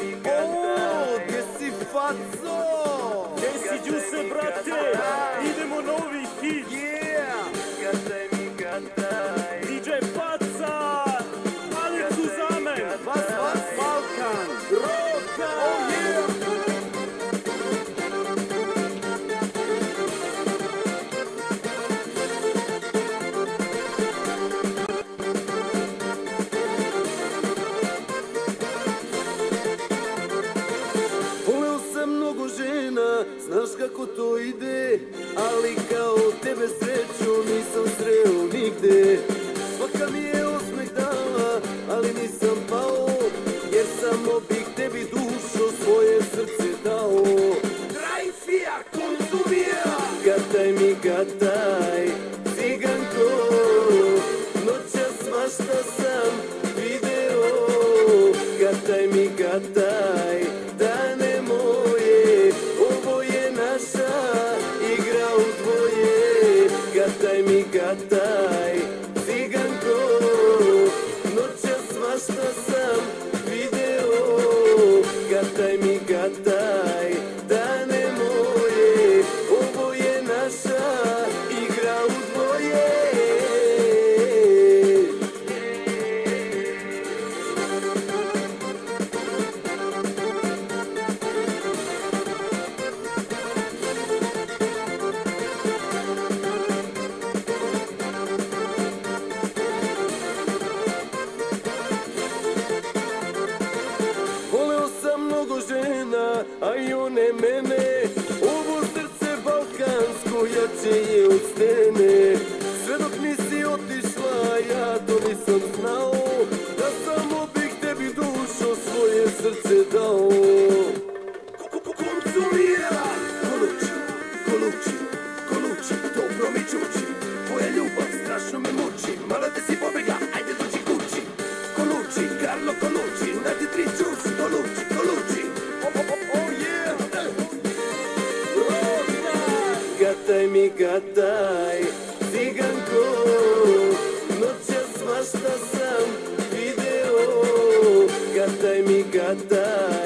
Gdje si faco? Gdje si Đuse, brate? Idemo novi hit. Gataj mi gataj. DJ Faca, Alex Uzamen, Balkan, Roka. Voleo sam mnogo žena, znaš kako to ide, ali kao tebe sreću nisam sreo nigde. Svaka mi je osmeh dala, ali nisam pao, jer samo bih tebi dušo svoje srce dao. Drajfija konzumira. Gataj mi gataj, ciganko, noćas svašta sam video. Gataj mi gataj, dane moje, ovo je naša igra u dvoje. Gataj mi gataj, ciganko, noćas svašta sam video. Gataj mi gataj, dane moje, ovo je naša igra u dvoje. Voleo sam mnogo žena, a i one mene. Ovo srce balkansko jače je od stene. Sve dok nisi otišla, ja to nisam znao, da samo bih tebi dušo svoje srce dao. Konzumira! Koluči, koluči, koluči, dobro mi čuči. Tvoja ljubav strašno me muči, mala te si pobegla, ajde dođi kući. Koluči, Carlo Koluči, na ti tri čuci, koluči, koluči. Gataj mi gataj, ciganko, noćas svašta sam video. Gataj mi gataj.